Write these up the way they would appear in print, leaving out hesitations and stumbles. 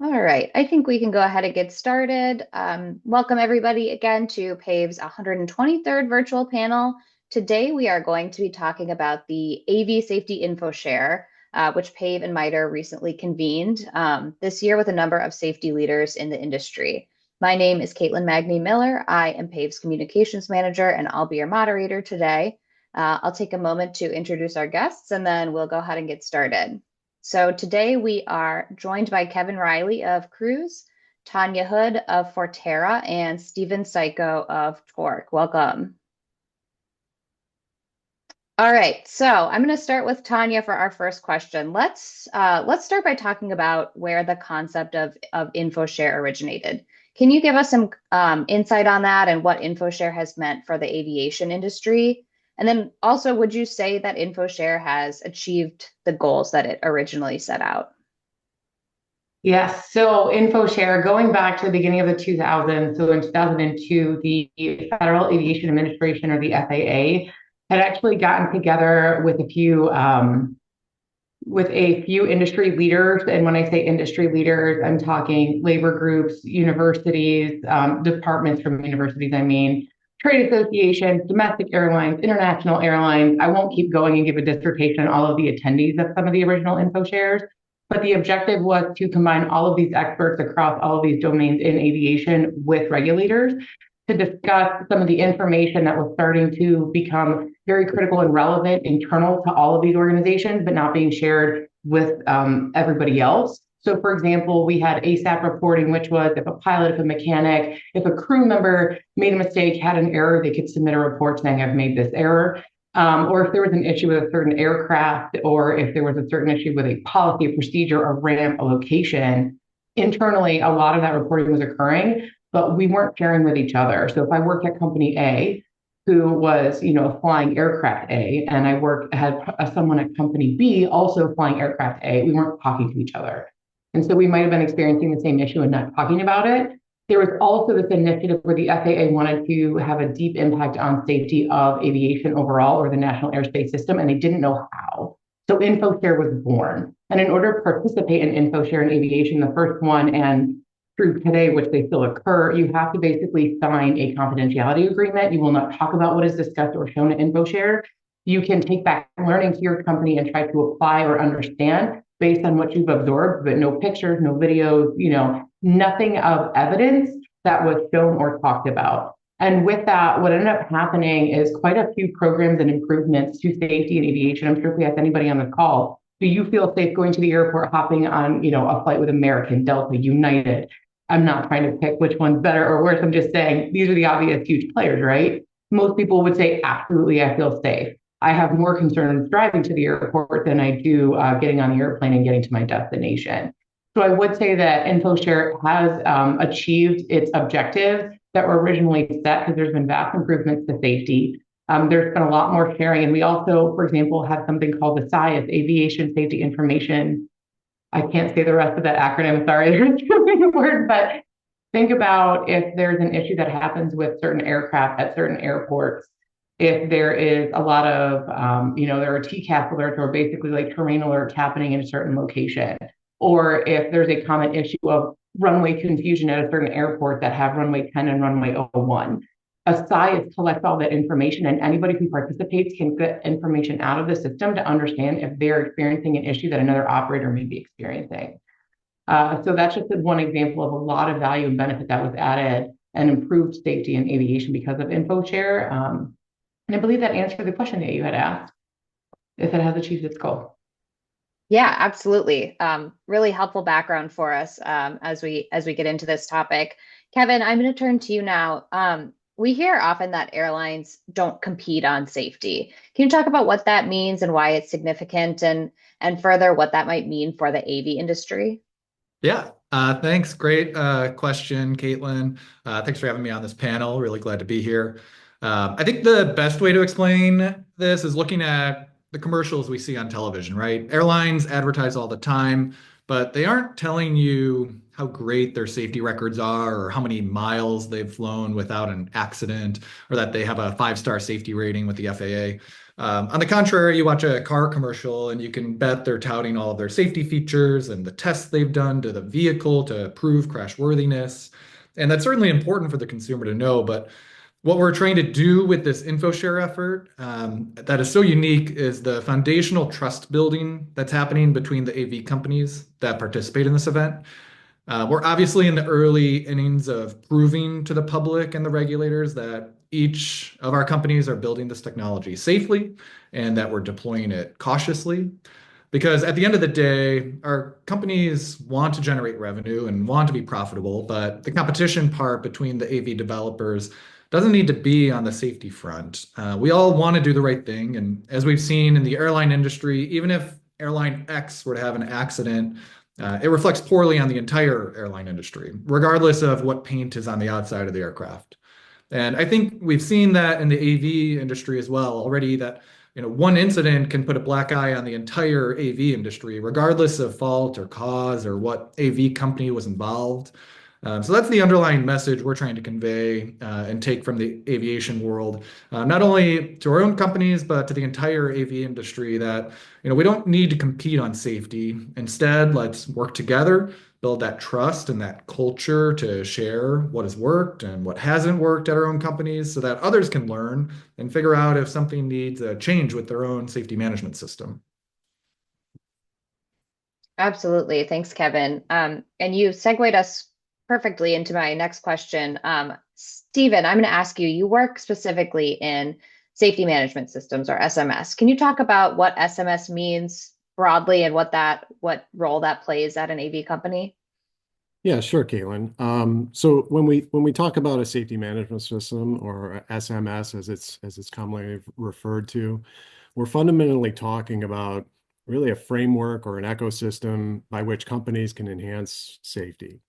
All right, I think we can go ahead and get started. Welcome everybody again to PAVE's 123rd virtual panel. Today we are going to be talking about the AV Safety InfoShare, which PAVE and MITRE recently convened this year with a number of safety leaders in the industry. My name is Caitlin Magny Miller. I am PAVE's communications manager and I'll be your moderator today. I'll take a moment to introduce our guests and then we'll go ahead and get started. So today we are joined by Kevin Reilly of Cruise, Tanya Hood of Forterra, and Stephen Siko of Torc. Welcome. All right, so I'm going to start with Tanya for our first question. Let's start by talking about where the concept of InfoShare originated. Can you give us some insight on that and what InfoShare has meant for the aviation industry? And then also, would you say that InfoShare has achieved the goals that it originally set out? Yes. So InfoShare, going back to the beginning of the 2000s, so in 2002, the Federal Aviation Administration, or the FAA, had actually gotten together with a few industry leaders. And when I say industry leaders, I'm talking labor groups, universities, departments from universities, I mean, trade associations, domestic airlines, international airlines. I won't keep going and give a dissertation on all of the attendees of some of the original InfoShares, but the objective was to combine all of these experts across all of these domains in aviation with regulators to discuss some of the information that was starting to become very critical and relevant internal to all of these organizations, but not being shared with everybody else. So, for example, we had ASAP reporting, which was if a pilot, if a mechanic, if a crew member made a mistake, had an error, they could submit a report saying, I've made this error. Or if there was an issue with a certain aircraft, or if there was a certain issue with a policy, a procedure, a ramp, a location, internally, a lot of that reporting was occurring, but we weren't sharing with each other. So if I worked at company A, who was, flying aircraft A, and had someone at company B also flying aircraft A, we weren't talking to each other. And so we might have been experiencing the same issue and not talking about it. There was also this initiative where the FAA wanted to have a deep impact on safety of aviation overall, or the national airspace system, and they didn't know how. So InfoShare was born. And in order to participate in InfoShare in aviation, the first one and through today, which they still occur, you have to basically sign a confidentiality agreement. You will not talk about what is discussed or shown in InfoShare. You can take back learning to your company and try to apply or understand based on what you've absorbed, but no pictures, no videos, nothing of evidence that was shown or talked about. And with that, what ended up happening is quite a few programs and improvements to safety in aviation. I'm sure if we ask anybody on the call, do you feel safe going to the airport, hopping on, a flight with American, Delta, United? I'm not trying to pick which one's better or worse. I'm just saying these are the obvious huge players, right? Most people would say, absolutely, I feel safe. I have more concerns driving to the airport than I do getting on the airplane and getting to my destination. So I would say that InfoShare has achieved its objectives that were originally set, because there's been vast improvements to safety. There's been a lot more sharing. And we also, for example, have something called the SIAS, Aviation Safety Information. I can't say the rest of that acronym, sorry, there's too many words, but think about if there's an issue that happens with certain aircraft at certain airports, if there is a lot of, there are TCAS alerts, or basically like terrain alerts happening in a certain location, or if there's a common issue of runway confusion at a certain airport that have runway 10 and runway 01. A SIAS collects all that information, and anybody who participates can get information out of the system to understand if they're experiencing an issue that another operator may be experiencing. So that's just one example of a lot of value and benefit that was added and improved safety in aviation because of InfoShare. And I believe that answered the question that you had asked, if it has achieved its goal. Yeah, absolutely. Really helpful background for us as we get into this topic. Kevin, I'm going to turn to you now. We hear often that airlines don't compete on safety. Can you talk about what that means and why it's significant, and further what that might mean for the AV industry? Yeah, thanks. Great question, Caitlin. Thanks for having me on this panel. Really glad to be here. I think the best way to explain this is looking at the commercials we see on television, right? Airlines advertise all the time, but they aren't telling you how great their safety records are, or how many miles they've flown without an accident, or that they have a 5-star safety rating with the FAA. On the contrary, you watch a car commercial and you can bet they're touting all of their safety features and the tests they've done to the vehicle to prove crashworthiness. And that's certainly important for the consumer to know. But what we're trying to do with this InfoShare effort that is so unique is the foundational trust building that's happening between the AV companies that participate in this event. We're obviously in the early innings of proving to the public and the regulators that each of our companies are building this technology safely and that we're deploying it cautiously. Because at the end of the day, our companies want to generate revenue and want to be profitable, but the competition part between the AV developers doesn't need to be on the safety front. We all want to do the right thing. And as we've seen in the airline industry, even if airline X were to have an accident, it reflects poorly on the entire airline industry, regardless of what paint is on the outside of the aircraft. And I think we've seen that in the AV industry as well already, that one incident can put a black eye on the entire AV industry, regardless of fault or cause or what AV company was involved. So that's the underlying message we're trying to convey and take from the aviation world, not only to our own companies, but to the entire AV industry that, we don't need to compete on safety. Instead, let's work together, build that trust and that culture to share what has worked and what hasn't worked at our own companies so that others can learn and figure out if something needs a change with their own safety management system. Absolutely. Thanks, Kevin. And you segued us perfectly into my next question. Stephen, I'm going to ask you, you work specifically in safety management systems, or SMS. Can you talk about what SMS means broadly and what role that plays at an AV company? Yeah, sure, Caitlin. So when we talk about a safety management system, or SMS as it's commonly referred to, we're fundamentally talking about really a framework or an ecosystem by which companies can enhance safety.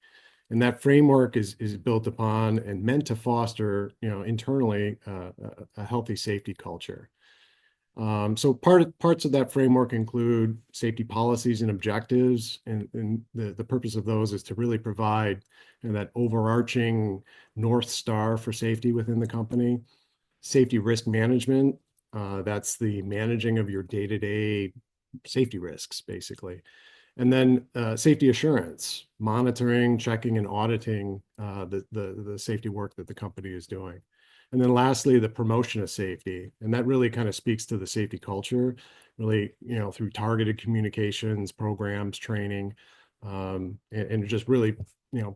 And that framework is built upon and meant to foster, internally a healthy safety culture. So parts of that framework include safety policies and objectives, and the purpose of those is to really provide that overarching North Star for safety within the company. Safety risk management, that's the managing of your day-to-day safety risks, basically. And then safety assurance, monitoring, checking, and auditing the safety work that the company is doing. And then lastly, the promotion of safety. And that really kind of speaks to the safety culture, really, through targeted communications, programs, training, and just really,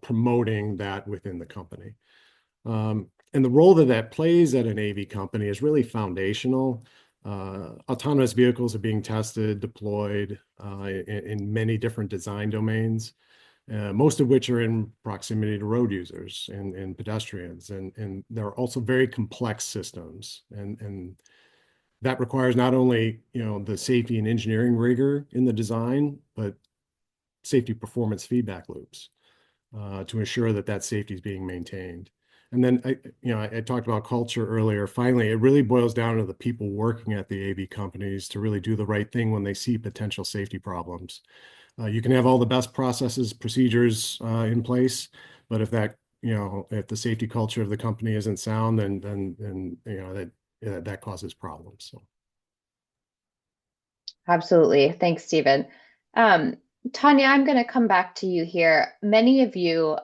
promoting that within the company. And the role that plays at an AV company is really foundational. Autonomous vehicles are being tested, deployed in many different design domains, most of which are in proximity to road users and pedestrians. And they're also very complex systems. And that requires not only, the safety and engineering rigor in the design, but safety performance feedback loops to ensure that safety is being maintained. And then, I talked about culture earlier. Finally, it really boils down to the people working at the AV companies to really do the right thing when they see potential safety problems. You can have all the best processes, procedures in place, but if the safety culture of the company isn't sound, then that causes problems. So. Absolutely. Thanks, Stephen. Tanya, I'm going to come back to you here. Many of you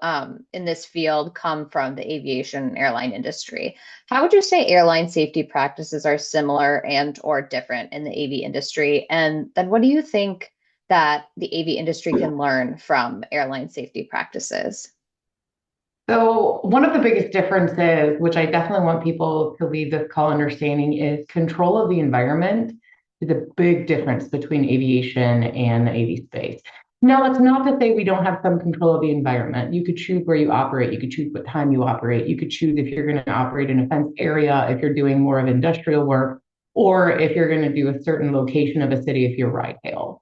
in this field come from the aviation and airline industry. How would you say airline safety practices are similar and or different in the AV industry? And then what do you think that the AV industry can learn from airline safety practices? So one of the biggest differences, which I definitely want people to leave this call understanding, is control of the environment is a big difference between aviation and the AV space. Now, that's not to say we don't have some control of the environment. You could choose where you operate. You could choose what time you operate. You could choose if you're going to operate in a fenced area, if you're doing more of industrial work, or if you're going to do a certain location of a city if you're ride hail.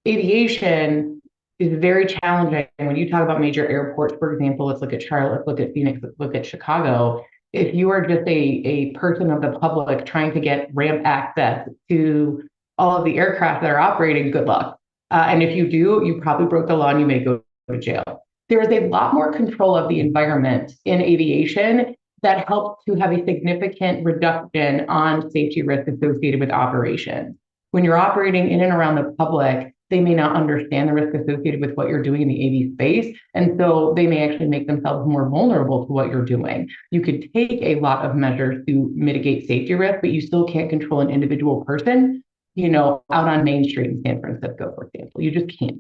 Aviation is very challenging. When you talk about major airports, for example, let's look at Charlotte, let's look at Phoenix, let's look at Chicago. If you are just a person of the public trying to get ramp access to all of the aircraft that are operating, good luck. And if you do, you probably broke the law and you may go to jail. there is a lot more control of the environment in aviation that helps to have a significant reduction on safety risk associated with operations. When you're operating in and around the public, they may not understand the risk associated with what you're doing in the AV space. And so they may actually make themselves more vulnerable to what you're doing. You could take a lot of measures to mitigate safety risk, but you still can't control an individual person, out on Main Street in San Francisco, for example. You just can't.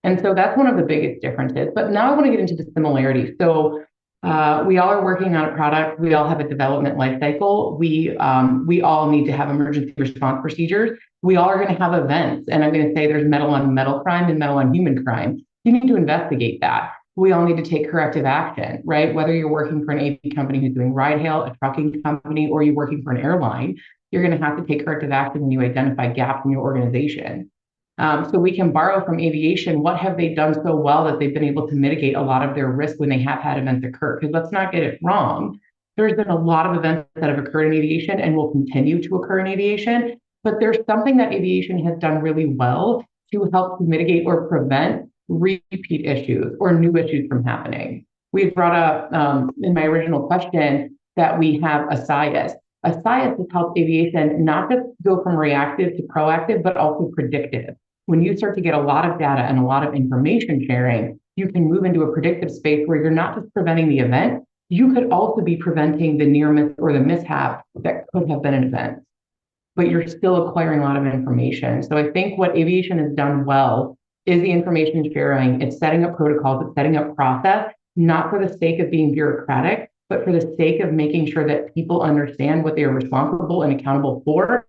And so that's one of the biggest differences. But now I want to get into the similarities. So we all are working on a product. We all have a development life cycle. We all need to have emergency response procedures. We all are going to have events. And I'm going to say there's metal on metal crime and metal on human crime. You need to investigate that. We all need to take corrective action, right? Whether you're working for an AV company who's doing ride hail, a trucking company, or you're working for an airline, you're going to have to take corrective action when you identify gaps in your organization. So we can borrow from aviation. What have they done so well that they've been able to mitigate a lot of their risk when they have had events occur? Because let's not get it wrong. There's been a lot of events that have occurred in aviation and will continue to occur in aviation. But there's something that aviation has done really well to help to mitigate or prevent repeat issues or new issues from happening. We brought up in my original question that we have a SIAS. A SIAS has helped aviation not just go from reactive to proactive, but also predictive. When you start to get a lot of data and a lot of information sharing, you can move into a predictive space where you're not just preventing the event, you could also be preventing the near miss or the mishap that could have been an event. But you're still acquiring a lot of information. So I think what aviation has done well is the information sharing. It's setting up protocols, it's setting up process, not for the sake of being bureaucratic, but for the sake of making sure that people understand what they are responsible and accountable for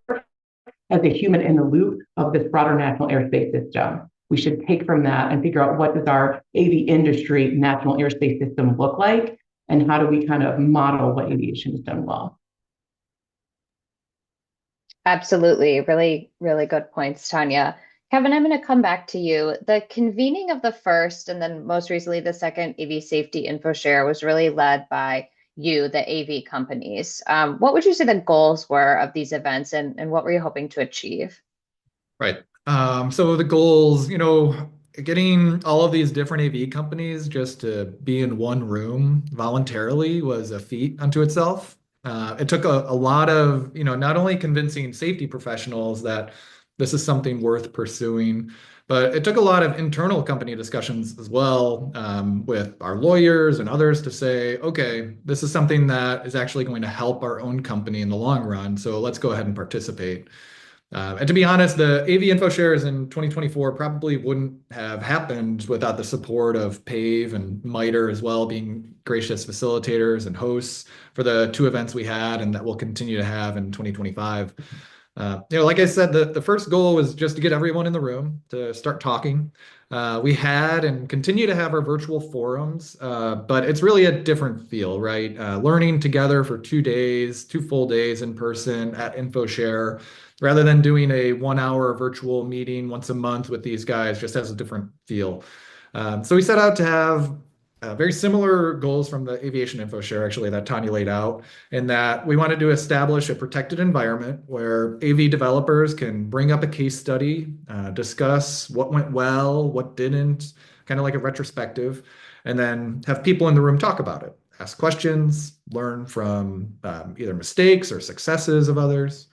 as a human in the loop of this broader national airspace system. We should take from that and figure out what does our AV industry national airspace system look like, and how do we kind of model what aviation has done well. Absolutely. Really, really good points, Tanya. Kevin, I'm going to come back to you. The convening of the first and then most recently the second AV Safety InfoShare was really led by you, the AV companies. What would you say the goals were of these events, and what were you hoping to achieve? Right. So the goals, getting all of these different AV companies just to be in one room voluntarily was a feat unto itself. It took a lot of, not only convincing safety professionals that this is something worth pursuing, but it took a lot of internal company discussions as well, with our lawyers and others to say, okay, this is something that is actually going to help our own company in the long run. So let's go ahead and participate. And to be honest, the AV InfoShares in 2024 probably wouldn't have happened without the support of PAVE and MITRE as well, being gracious facilitators and hosts for the two events we had and that we'll continue to have in 2025. Like I said, the first goal was just to get everyone in the room to start talking. We had and continue to have our virtual forums, but it's really a different feel, right? Learning together for 2 days, 2 full days in person at InfoShare, rather than doing a 1-hour virtual meeting once a month with these guys, just has a different feel. So we set out to have very similar goals from the Aviation InfoShare, actually, that Tanya laid out, in that we wanted to establish a protected environment where AV developers can bring up a case study, discuss what went well, what didn't, kind of like a retrospective, and then have people in the room talk about it, ask questions, learn from either mistakes or successes of others.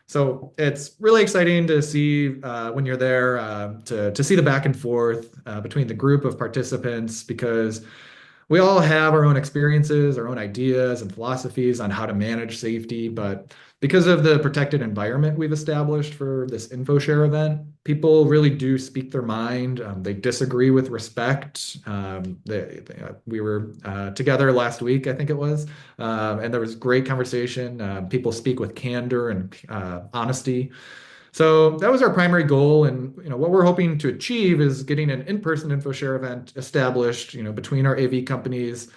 So it's really exciting to see when you're there to see the back and forth between the group of participants, because we all have our own experiences, our own ideas and philosophies on how to manage safety. But because of the protected environment we've established for this InfoShare event, people really do speak their mind. They disagree with respect. We were together last week, I think it was, and there was great conversation. People speak with candor and honesty. So that was our primary goal, and what we're hoping to achieve is getting an in-person InfoShare event established, between our AV companies.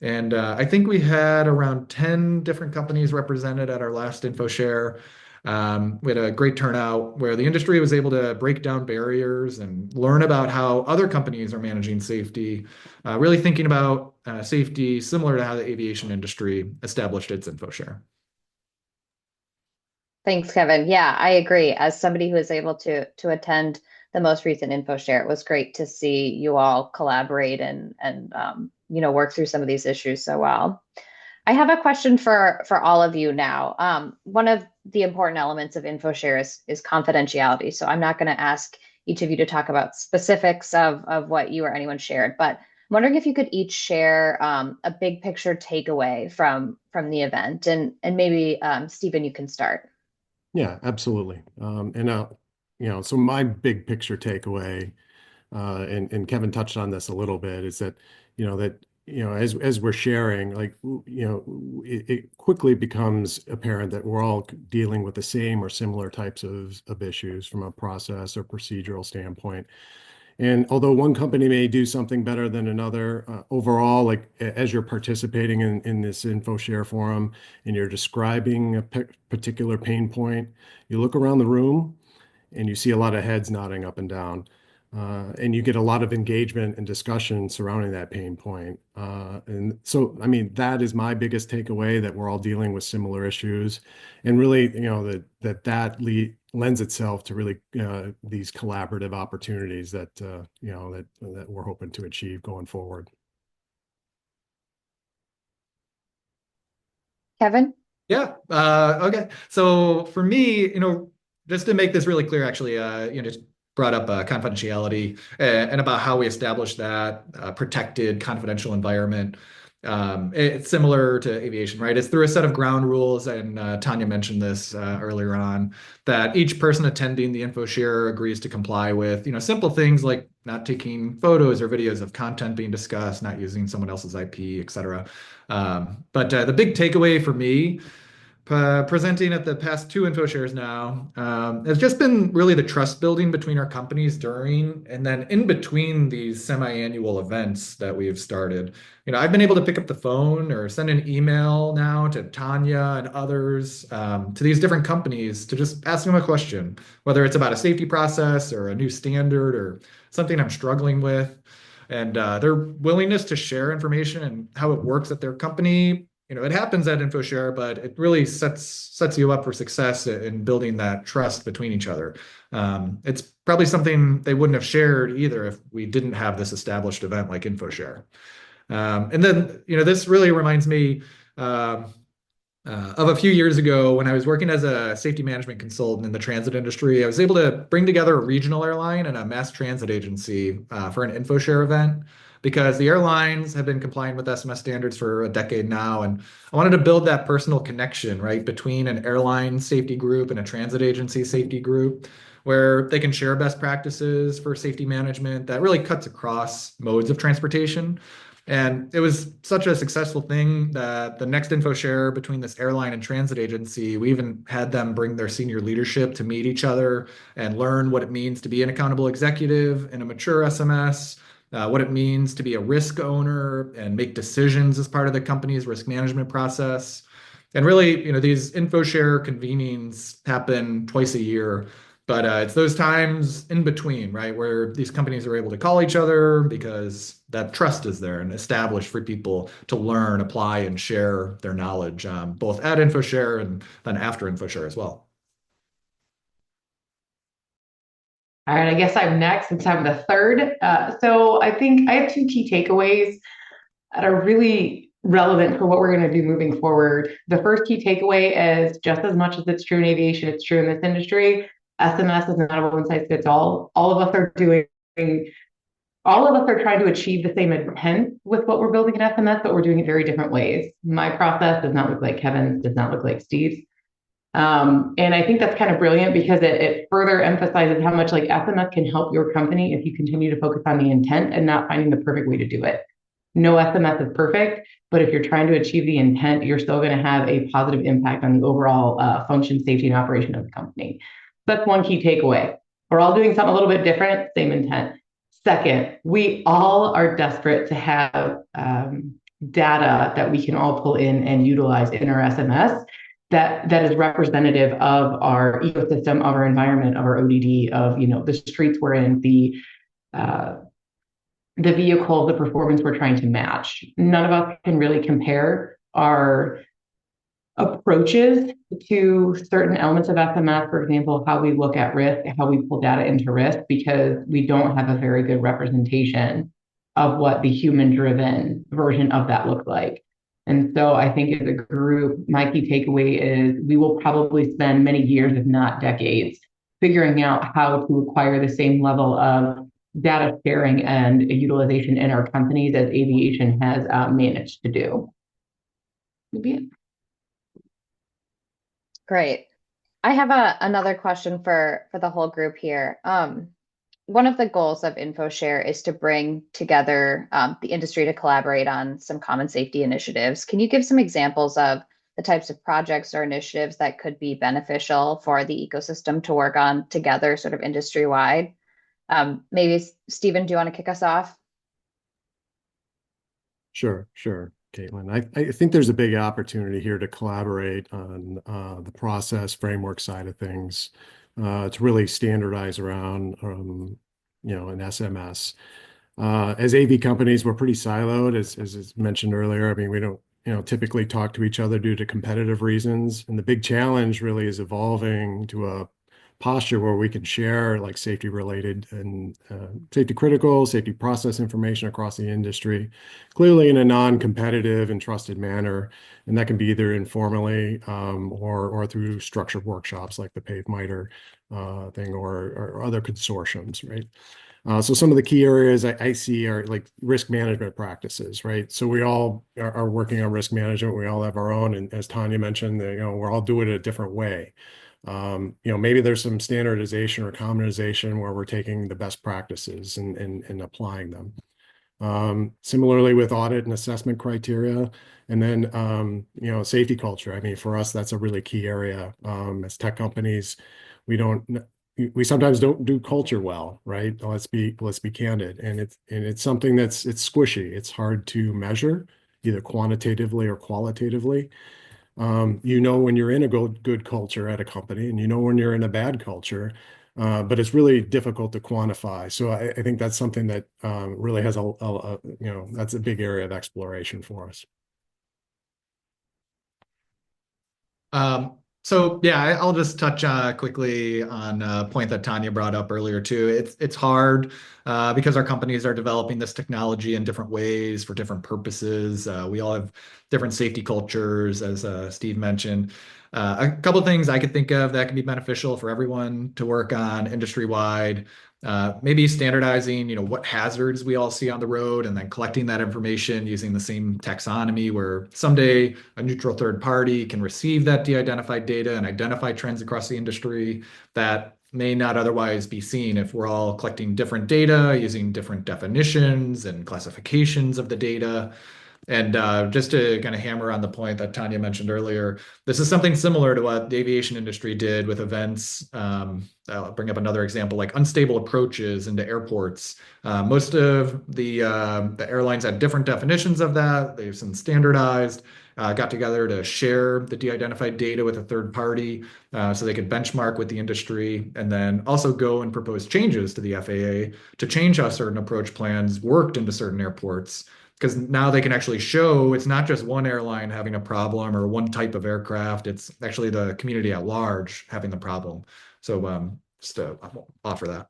And I think we had around 10 different companies represented at our last InfoShare. We had a great turnout where the industry was able to break down barriers and learn about how other companies are managing safety, really thinking about safety similar to how the aviation industry established its InfoShare. Thanks, Kevin. Yeah, I agree. As somebody who is able to attend the most recent InfoShare. It was great to see you all collaborate and work through some of these issues so well. I have a question for all of you now. One of the important elements of InfoShare is confidentiality. So I'm not going to ask each of you to talk about specifics of what you or anyone shared, but I'm wondering if you could each share a big picture takeaway from the event, and maybe Stephen, you can start. Yeah, absolutely. So my big picture takeaway, and Kevin touched on this a little bit, is that as we're sharing, it quickly becomes apparent that we're all dealing with the same or similar types of issues from a process or procedural standpoint. And although one company may do something better than another, overall, like as you're participating in this InfoShare forum and you're describing a particular pain point, you look around the room and you see a lot of heads nodding up and down. And you get a lot of engagement and discussion surrounding that pain point. And so, I mean, that is my biggest takeaway, that we're all dealing with similar issues, and really, that lends itself to really these collaborative opportunities that we're hoping to achieve going forward. Kevin? Yeah. Okay. So for me, just to make this really clear, actually, just brought up confidentiality and about how we establish that protected confidential environment. It's similar to aviation, right? It's through a set of ground rules, and Tanya mentioned this earlier on, that each person attending the InfoShare agrees to comply with, simple things like not taking photos or videos of content being discussed, not using someone else's IP, et cetera. But the big takeaway for me, presenting at the past two InfoShares now, it's just been really the trust building between our companies during and then in between these semi-annual events that we've started. I've been able to pick up the phone or send an email now to Tanya and others, to these different companies, to just ask them a question, whether it's about a safety process or a new standard or something I'm struggling with. And their willingness to share information and how it works at their company, it happens at InfoShare, but it really sets you up for success in building that trust between each other. It's probably something they wouldn't have shared either if we didn't have this established event like InfoShare. And then, this really reminds me of a few years ago when I was working as a safety management consultant in the transit industry. I was able to bring together a regional airline and a mass transit agency for an InfoShare event, because the airlines have been complying with SMS standards for a decade now. And I wanted to build that personal connection, right, between an airline safety group and a transit agency safety group, where they can share best practices for safety management that really cuts across modes of transportation. And it was such a successful thing that the next InfoShare between this airline and transit agency, we even had them bring their senior leadership to meet each other and learn what it means to be an accountable executive in a mature SMS, what it means to be a risk owner and make decisions as part of the company's risk management process. And really, these InfoShare convenings happen twice a year, but it's those times in between, right, where these companies are able to call each other because that trust is there and established for people to learn, apply, and share their knowledge, both at InfoShare and then after InfoShare as well. All right, I guess I'm next since I'm the third. So I think I have two key takeaways that are really relevant for what we're going to do moving forward. The first key takeaway is, just as much as it's true in aviation, it's true in this industry. SMS is not a one size fits all. All of us are trying to achieve the same intent with what we're building in SMS, but we're doing it very different ways. My process does not look like Kevin's, does not look like Steve's. And I think that's kind of brilliant because it further emphasizes how much like SMS can help your company if you continue to focus on the intent and not finding the perfect way to do it. No SMS is perfect, but if you're trying to achieve the intent, you're still going to have a positive impact on the overall function, safety, and operation of the company. That's one key takeaway. We're all doing something a little bit different, same intent. Second, we all are desperate to have data that we can all pull in and utilize in our SMS that is representative of our ecosystem, of our environment, of our ODD, of the streets we're in, the vehicle, the performance we're trying to match. None of us can really compare our approaches to certain elements of SMS, for example, how we look at risk, how we pull data into risk, because we don't have a very good representation of what the human-driven version of that looks like. And so I think as a group, my key takeaway is we will probably spend many years, if not decades, figuring out how to acquire the same level of data sharing and utilization in our companies as aviation has managed to do. Great. I have another question for the whole group here. One of the goals of InfoShare is to bring together the industry to collaborate on some common safety initiatives. Can you give some examples of the types of projects or initiatives that could be beneficial for the ecosystem to work on together, sort of industry-wide? Maybe, Stephen, do you want to kick us off? Sure, Caitlin. I think there's a big opportunity here to collaborate on the process framework side of things to really standardize around, an SMS. As AV companies, we're pretty siloed, as mentioned earlier. I mean, we don't, typically talk to each other due to competitive reasons. And the big challenge really is evolving to a posture where we can share like safety related and safety critical, safety process information across the industry, clearly in a non-competitive and trusted manner. And that can be either informally or through structured workshops like the PAVE MITRE thing or other consortiums, right? So some of the key areas I see are like risk management practices, right? So we all are working on risk management. We all have our own, and as Tanya mentioned, we're all doing it a different way. Maybe there's some standardization or commonization where we're taking the best practices and applying them. Similarly with audit and assessment criteria, and then safety culture. I mean, for us, that's a really key area. As tech companies, we sometimes don't do culture well, right? Let's be candid, and it's something it's squishy. It's hard to measure, either quantitatively or qualitatively. When you're in a good culture at a company, and when you're in a bad culture, but it's really difficult to quantify. So I think that's something that really has that's a big area of exploration for us. So yeah, I'll just touch quickly on a point that Tanya brought up earlier too. It's hard because our companies are developing this technology in different ways for different purposes. We all have different safety cultures, as Steve mentioned. A couple of things I could think of that can be beneficial for everyone to work on industry-wide. Maybe standardizing, what hazards we all see on the road, and then collecting that information using the same taxonomy where someday a neutral third party can receive that de-identified data and identify trends across the industry that may not otherwise be seen if we're all collecting different data using different definitions and classifications of the data. And just to kind of hammer on the point that Tanya mentioned earlier, this is something similar to what the aviation industry did with events. I'll bring up another example, like unstable approaches into airports. Most of the airlines had different definitions of that. They've since standardized, got together to share the de-identified data with a third party so they could benchmark with the industry, and then also go and propose changes to the FAA to change how certain approach plans worked into certain airports. Because now they can actually show it's not just one airline having a problem or one type of aircraft, it's actually the community at large having the problem. So just to offer that.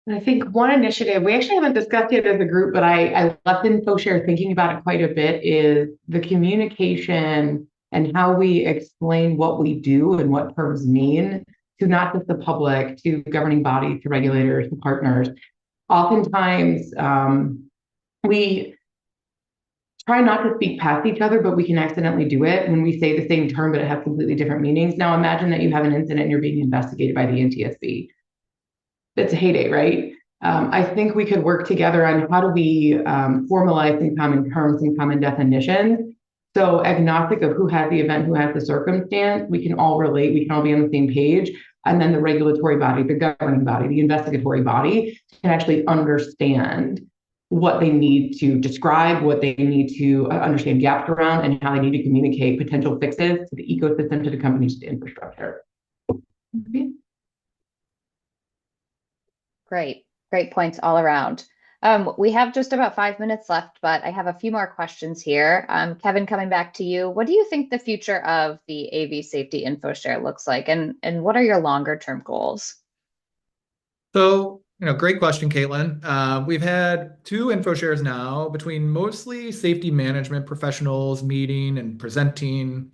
I think one initiative we actually haven't discussed yet as a group, but I left InfoShare thinking about it quite a bit, is the communication and how we explain what we do and what terms mean to not just the public, to governing bodies, to regulators, to partners. Oftentimes, we try not to speak past each other, but we can accidentally do it when we say the same term, but it has completely different meanings. Now, imagine that you have an incident and you're being investigated by the NTSB. It's a heyday, right? I think we could work together on how do we formalize some common terms and common definitions. So agnostic of who has the event, who has the circumstance, we can all relate, we can all be on the same page. And then the regulatory body, the governing body, the investigatory body can actually understand what they need to describe, what they need to understand gaps around, and how they need to communicate potential fixes to the ecosystem, to the companies, to the infrastructure. Great points all around. We have just about 5 minutes left, but I have a few more questions here. Kevin, coming back to you, what do you think the future of the AV Safety InfoShare looks like, and what are your longer term goals? So, great question, Caitlin. We've had 2 InfoShares now between mostly safety management professionals meeting and presenting.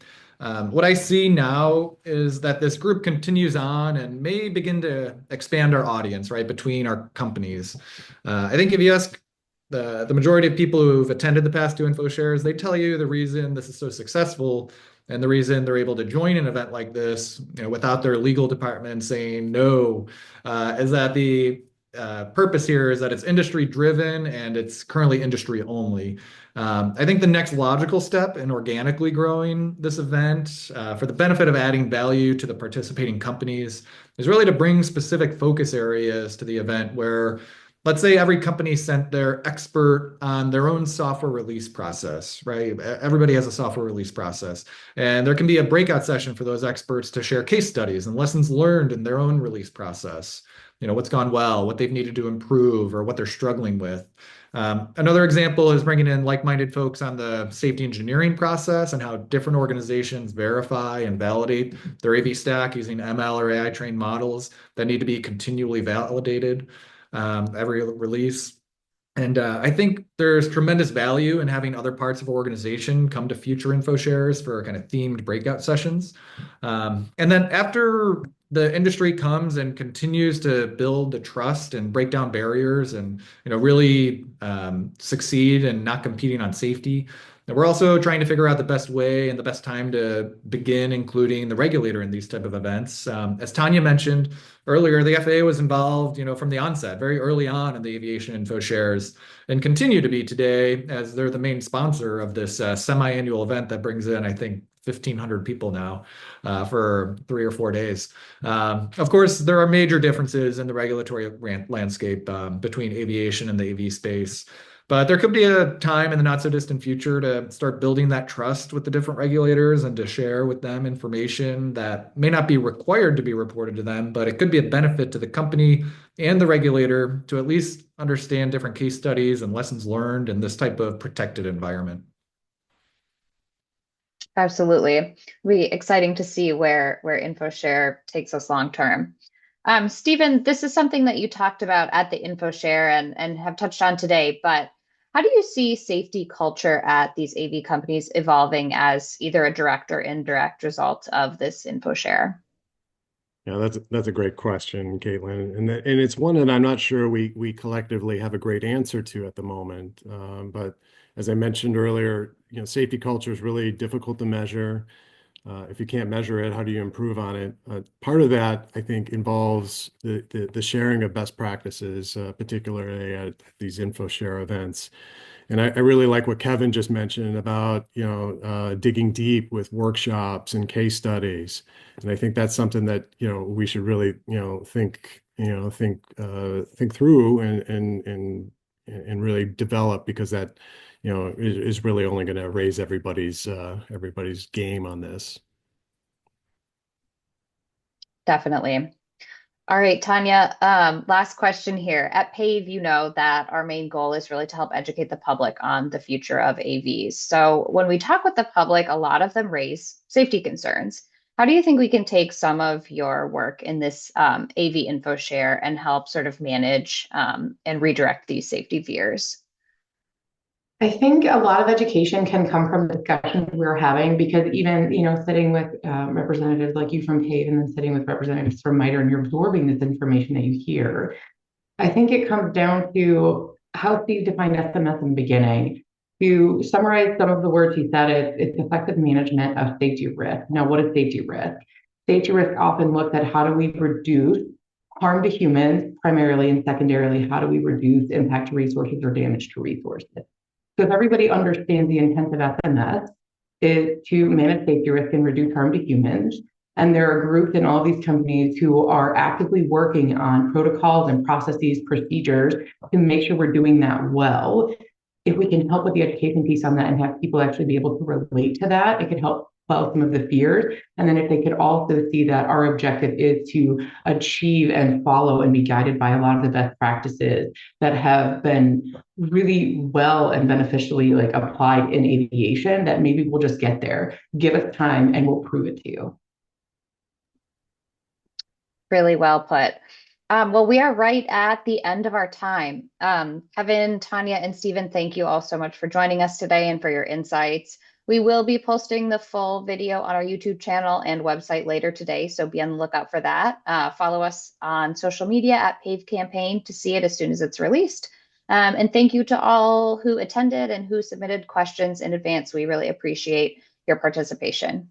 What I see now is that this group continues on and may begin to expand our audience, right, between our companies. I think if you ask the majority of people who've attended the past 2 InfoShares, they tell you the reason this is so successful and the reason they're able to join an event like this, without their legal department saying no, is that the purpose here is that it's industry driven and it's currently industry only. I think the next logical step in organically growing this event for the benefit of adding value to the participating companies is really to bring specific focus areas to the event where, let's say, every company sent their expert on their own software release process, right? Everybody has a software release process. And there can be a breakout session for those experts to share case studies and lessons learned in their own release process. What's gone well, what they've needed to improve, or what they're struggling with. Another example is bringing in like-minded folks on the safety engineering process and how different organizations verify and validate their AV stack using ML or AI trained models that need to be continually validated every release. And I think there's tremendous value in having other parts of our organization come to future InfoShares for kind of themed breakout sessions. And then after the industry comes and continues to build the trust and break down barriers and really succeed and not competing on safety. And we're also trying to figure out the best way and the best time to begin including the regulator in these type of events. As Tanya mentioned earlier, the FAA was involved, from the onset, very early on in the aviation InfoShares, and continue to be today as they're the main sponsor of this semi-annual event that brings in, I think, 1,500 people now for 3 or 4 days. Of course, there are major differences in the regulatory landscape between aviation and the AV space. But there could be a time in the not so distant future to start building that trust with the different regulators and to share with them information that may not be required to be reported to them, but it could be a benefit to the company and the regulator to at least understand different case studies and lessons learned in this type of protected environment. Absolutely. It'll be exciting to see where InfoShare takes us long term. Stephen, this is something that you talked about at the InfoShare and have touched on today, but how do you see safety culture at these AV companies evolving as either a direct or indirect result of this InfoShare? Yeah, that's a great question, Caitlin, and it's one that I'm not sure we collectively have a great answer to at the moment. But as I mentioned earlier, safety culture is really difficult to measure. If you can't measure it, how do you improve on it? Part of that, I think, involves the sharing of best practices, particularly at these InfoShare events. And I really like what Kevin just mentioned about, digging deep with workshops and case studies. And I think that's something that, we should really, think through and really develop, because that, is really only going to raise everybody's game on this. Definitely. All right, Tanya, last question here. At PAVE, you know that our main goal is really to help educate the public on the future of AVs. So when we talk with the public, a lot of them raise safety concerns. How do you think we can take some of your work in this AV InfoShare and help sort of manage and redirect these safety fears? I think a lot of education can come from the discussions we're having, because even, sitting with representatives like you from PAVE and then sitting with representatives from MITRE, and you're absorbing this information that you hear. I think it comes down to how Steve defined SMS in the beginning. To summarize some of the words he said, it's effective management of safety risk. Now, what is safety risk? Safety risk often looks at how do we reduce harm to humans primarily, and secondarily, how do we reduce impact to resources or damage to resources? So if everybody understands the intent of SMS is to manage safety risk and reduce harm to humans, and there are groups in all these companies who are actively working on protocols and processes, procedures to make sure we're doing that well. If we can help with the education piece on that and have people actually be able to relate to that, it could help quell some of the fears. And then if they could also see that our objective is to achieve and follow and be guided by a lot of the best practices that have been really well and beneficially like applied in aviation, that maybe we'll just get there. Give us time and we'll prove it to you. Really well put. Well, we are right at the end of our time. Kevin, Tanya, and Stephen, thank you all so much for joining us today and for your insights. We will be posting the full video on our YouTube channel and website later today, so be on the lookout for that. Follow us on social media at PAVE Campaign to see it as soon as it's released. And thank you to all who attended and who submitted questions in advance. We really appreciate your participation.